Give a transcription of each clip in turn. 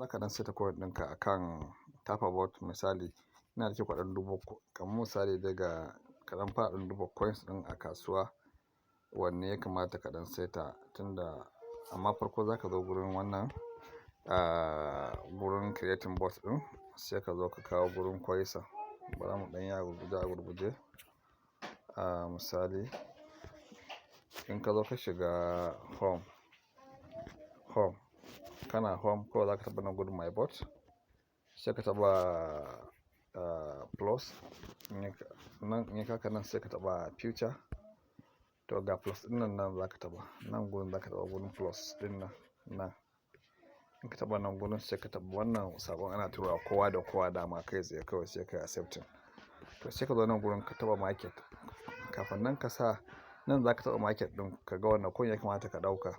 ka dan saita coin ɗinka akan Tafa bot misali ina da kyau ka dan duba kamar misali daga ka dan fara dan duba coins ɗin a kasuwa wanne ya kamata ka dan saita tunda amma farko zaka zo gurin wannan gurin creating bot ɗin sai ka zo ka kawo gurin coinsa. Bara mu dan yi a gurguje misali in ka zo ka shiga home kana home kawai zaka taba nan gurin my bot sai ka taba plus nan in ka nan sai ka taba future to ga plus din nan zaka taba nan gurin zaka taba gurin plus din nan in ka taba nan gurin sai ka taba wannan sabon ana tura kowa da kowa dama kai tsaye kawai sai kai accepting to sai ka zo nan gurin ka taba market kafin nan ka sa nan zaka taba market din ka ga wannan coin ya kamata ka dauka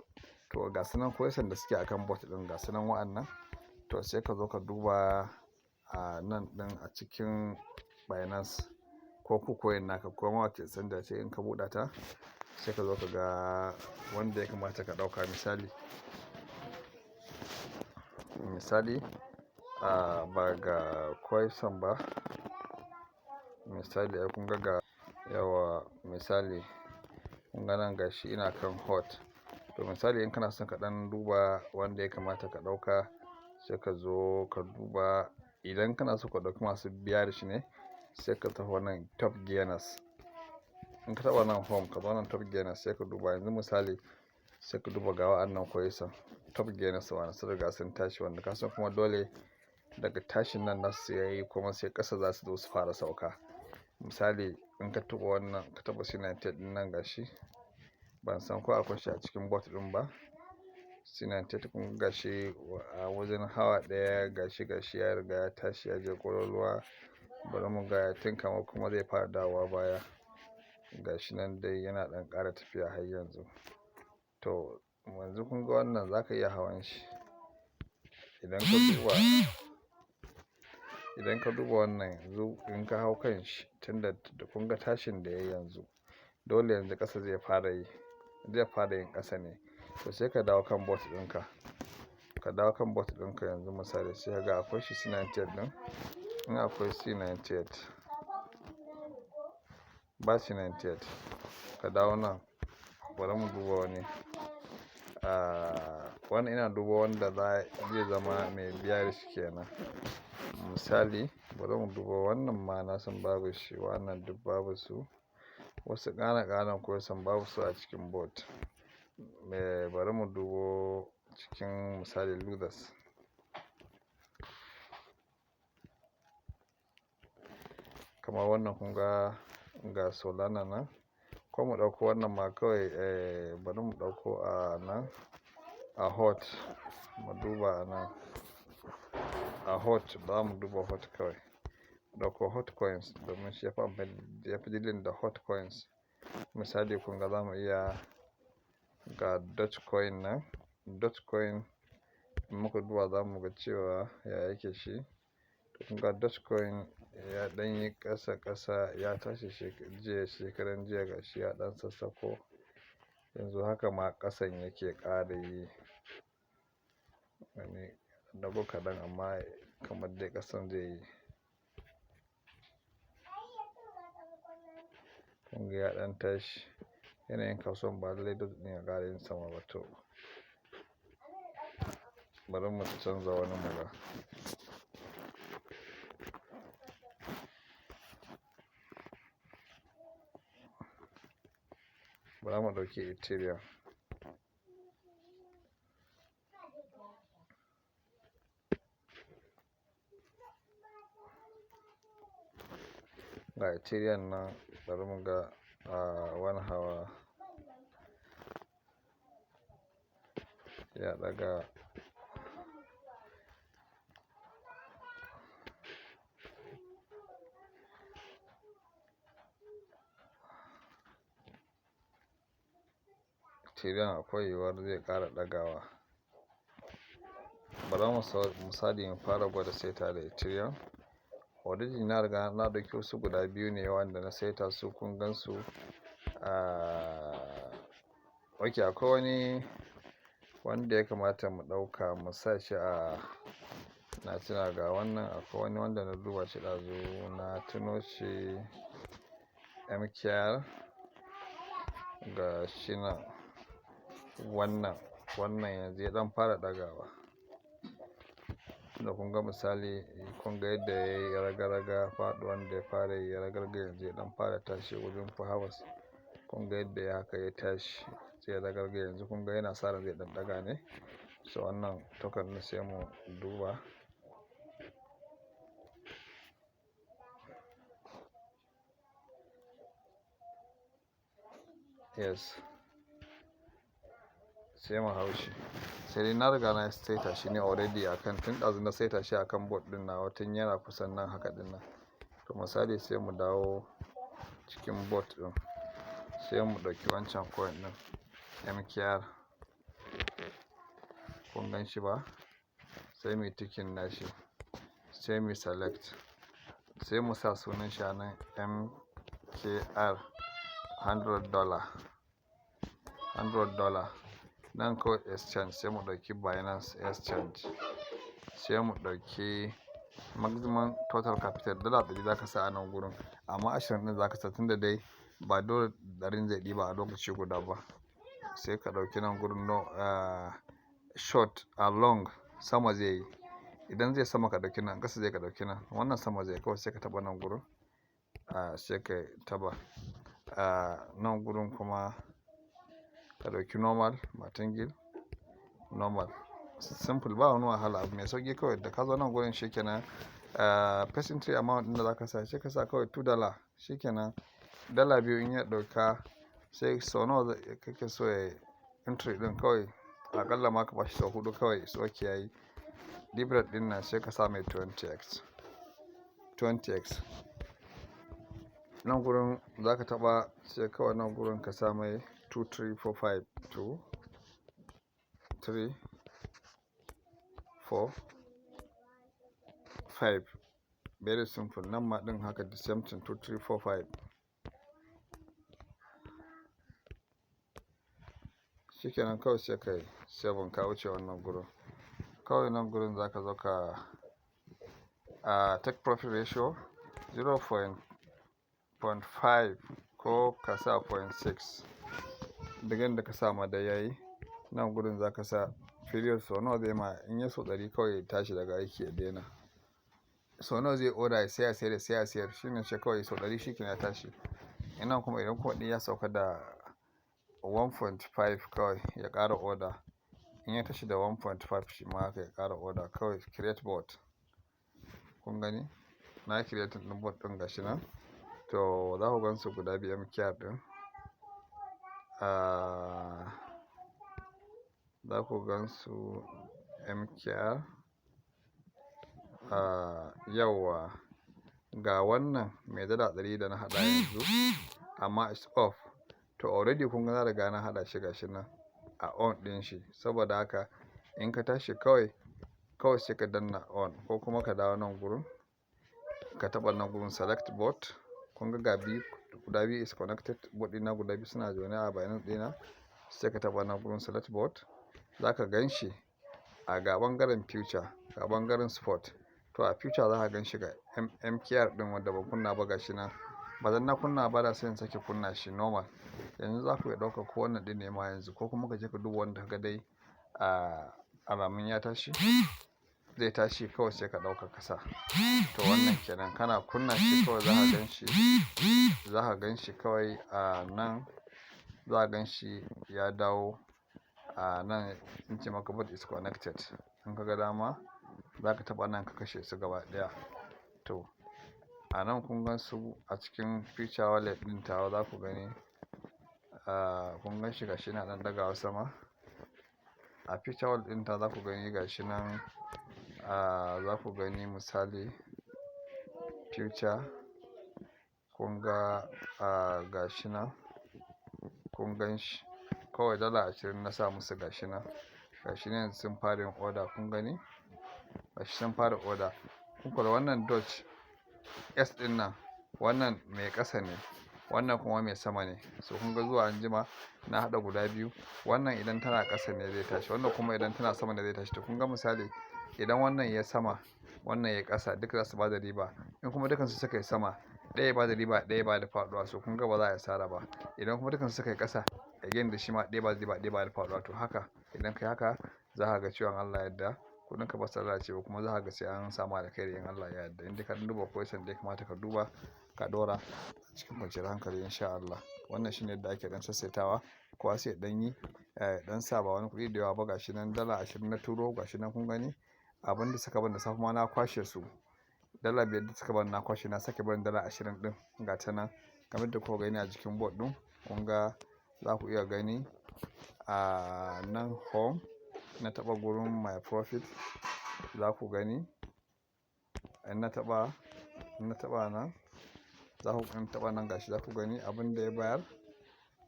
to ga sunan coins da suke akan bot din ga sunan wa'annan to sai ka zo ka duba nan din a cikin Binance ko kucoin naka ko ma wace sanda ce in ka buɗa ta sai ka zo ka ga wanda ya kamata ka dauka misali ba ga coins ba misali ai kun ga yawa misali kun ga nan gashi ina kan hot to misali in kana son ka dan duba wanda ya kamata ka dauka sai ka zo ka duba idan kana so ka dauki masu biya da shi ne sai ka tafi wannan top gainers in ka taba nan home ka zo nan top gainers sai ka duba yanzu misali sai ka duba ga wa'annan coins top gainers wanda sun riga sun tashi wanda ka san kuma dole daga tashin nan nasu yayi kuma sai kasa za su zo su fara sauka misali in ka taba wannan ka taba C98 din nan gashi ban san ko akwai shi a cikin bot din ba C98 kun gashi a wajen hawa daya gashi ya riga ya tashi ya je kololuwa bari mu ga tun kamar kuma zai fara dawowa baya gashi nan dai yana dan ƙara tafiya har yanzu to yanzu kun ga wannan zaka iya hawan shi idan ka duba wannan yanzu in ka hau kan shi tunda kun ga tashin da yayi yanzu dole yanzu ƙasa zai fara yin ƙasa ne to sai ka dawo kan bot ɗinka yanzu misali sai ga akwai shi C98 din in akwai C98 ba C98 ka dawo nan bari mu duba wani wannan ina duba wanda zai zama mai biya da shi kenan misali bari mu duba wannan ma na san babu shi wannan duk babu su wasu ƙananan coins babu su a cikin bot bari mu dubo cikin misali losers kamar wannan kun ga Solana nan ko mu dauko wannan ma kawai bari mu dauko nan a hot mu duba nan a hot ba mu duba hot kawai dauko hot coins domin shi ya fi dealing da hot coins misali kun ga zamu iya ga Dogecoin nan Dogecoin in muka duba zamu ga cewa ya yake shi kun ga Dogecoin ya dan yi ƙasa ya tashi shekaran jiya gashi ya dan sassako yanzu haka ma ƙasan yake ƙara yi wani dago kadan amma kamar dai ƙasan zai yi kun ga ya dan tashi yanayin kasuwan ba lallai dole ne ya ƙara yin sama ba to bari mu canza wani muga bara mu dauki Ethereum ga Ethereum nan bari mu ga wani hawa ya daga Ethereum akwai yiwuwar zai ƙara dagawa bara mu misali mu fara gwada saita da Ethereum already na riga na dauki wasu guda biyu ne wanda na saita su kun gan su okay akwai wani wanda ya kamata mu dauka mu sa shi na tuna ga wannan akwai wani wanda na duba shi ɗazu na tuno shi MKR ga shi nan wannan yanzu ya ɗan fara ɗagawa. Da kun ga misali kun ga yadda ya yi raga-raga faɗuwan da ya fara yi raga-raga yanzu ya ɗan fara tashi wajen hawas. Kun ga yadda ya haka ya tashi sai raga-raga yanzu kun ga yana sa ran zai ɗan ɗaga ne. So wannan token ɗin sai mu duba. Yes. Sai mu hau shi. Sai dai na riga na saita shi ne already akan tun ɗazu na saita shi akan board ɗin nawa tun yana kusan nan haka ɗin nan. To misali sai mu dawo cikin board ɗin sai mu ɗauki wancan coin ɗin MKR. Kun gan shi ba? Sai mu tikin nashi sai mu select sai mu sa sunan shi a nan MKR $100 nan kawai exchange sai mu ɗauki Binance exchange sai mu ɗauki maximum total capital dala 100 za ka sa a nan gurin, amma 20 ɗin za ka sa tunda dai ba dole 100 zai ɗiba a lokaci guda ba. Sai ka ɗauki nan gurin short a long sama zai yi, idan zai sama ka ɗauki nan, ƙasa zai ka ɗauki nan, wannan sama zai kawai sai ka taɓa nan gurin sai ka taɓa nan gurin kuma ka ɗauki normal martingale normal simple ba wani wahala abu mai sauƙi kawai da ka zo nan gurin shikenan. Percentage amount ɗin da za ka sa sai ka sa kawai $2 shikenan. Dala 2 in ya ɗauka sai sau nawa kake so ya entry ɗin kawai aƙalla ma ka bashi sau 4 kawai so okay yayi. Dividend ɗin nan sai ka sa mai 20x nan gurin za ka taɓa sai kawai nan gurin ka sa mai 2 3 4 5 2 3 4 5 very simple. Nan ma ɗin haka the same thing 2 3 4 5 shikenan kawai sai ka yi 7 ka wuce wannan gurin. Kawai nan gurin za ka zo ka take profit ratio 0.5 ko ka sa 0.6 daga yadda ka sa ma da yayi. Nan gurin za ka sa period sau nawa zai ma in ya so 100 kawai ya tashi daga aiki ya daina. Sau nawa zai order sai a sayar shine ce kawai sau 100 shikenan ya tashi. Ina kuma idan kuma ɗin ya sauka da 1.5 kawai ya ƙara order, in ya tashi da 1.5 shi ma haka ya ƙara order kawai create bot. Kun gani na create ɗin bot ɗin gashi nan. To za ku gan su guda biyu MKR ɗin za ku gan su MKR yawwa ga wannan mai dala 100 da na haɗa yanzu amma it's off. To already kun ga na riga na haɗa shi gashi nan a on ɗin shi, saboda haka in ka tashi kawai sai ka danna on ko kuma ka dawo nan gurin ka taɓa nan gurin select bot. Kun ga guda biyu is connected, bot ɗina guda biyu suna zaune a Binance ɗina. Sai ka taɓa nan gurin select bot za ka gan shi a ga ɓangaren future ga ɓangaren spot. To a future za ka gan shi ga MKR ɗin wanda ban kunna ba gashi nan. Ba zan na kunna ba da sai in sake kunna shi normal. Yanzu za ku iya ɗauka ko wannan ɗin ne ma yanzu ko kuma ka je ka duba wanda ka dai alamun ya tashi zai tashi kawai sai ka ɗauka ka sa. To wannan kenan kana kunna shi kawai za ka gan shi kawai nan za ka gan shi ya dawo nan in ce maka bot is connected. In ka ga dama za ka taɓa nan ka kashe su gaba ɗaya. To a nan kun gan su a cikin future wallet ɗin tawa za ku gani kun gan shi gashi na ɗan ɗagawa sama. A future wallet ɗin ta za ku gani gashi nan za ku gani misali future kun ga gashi nan kun gan shi kawai dala 20 na sa musu gashi nan sun fara yin order. Kun gani gashi sun fara order. Kun kula wannan Dodge S ɗin nan wannan mai ƙasa ne wannan kuma mai sama ne. So kun ga zuwa anjima na haɗa guda biyu, wannan idan tana ƙasa ne zai tashi wannan kuma idan tana sama ne zai tashi. To kun ga misali idan wannan ya sama wannan ya ƙasa duka za su ba da riba. In kuma dukansu suka yi sama ɗaya ba da riba ɗaya ba da faɗuwa, so kun ga ba za a yi asara ba. Idan kuma dukansu suka yi ƙasa again da shi ma ɗaya ba da riba ɗaya ba da faɗuwa, to haka idan kai haka za ka ga cewa Allah yadda kudinka ba su lalace ba, kuma za ka ga sai an samu alkhairi in Allah ya yarda. Indai ka duba question da ya kamata ka duba ka ɗora cikin kwanciyar hankali insha Allah. Wannan shine yadda ake ɗan sassaitawa, kowa sai ɗan yi ɗan sa ba wani kuɗi da yawa ba. Gashi nan dala 20 na turo, gashi nan kun gani abin da suka ban da safe ma na kwashe su. Dala 5 da suka ban na kwashe, na sake barin dala 20 ɗin ga ta nan kamar da kuka gani a jikin board ɗin. Kun ga za ku iya gani a nan home na taɓa gurin my profit za ku gani in na taɓa nan za ku taɓa nan gashi za ku gani abin da ya bayar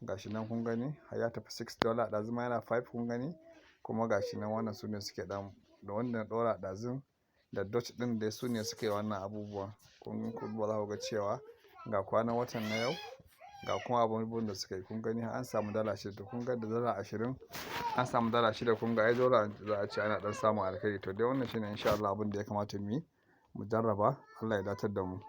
gashi nan kun gani har ya tafi $6 ɗazu ma yana 5 kun gani. Kuma gashi nan wannan su ne suke ɗan da wanda na ɗora ɗazun da dot ɗin dai su ne suke wannan abubuwan. Kun duba za ku ga cewa ga kwanan watan na yau ga kuma abubuwan da suka yi. Kun gani an samu dala 6, kun ga da dala 20 an samu dala 6. kun ga ai dole za a ce ana ɗan samun alkhairi. To dai wannan shine insha Allah abin da ya kamata mu yi mu jarraba. Allah ya datar da mu.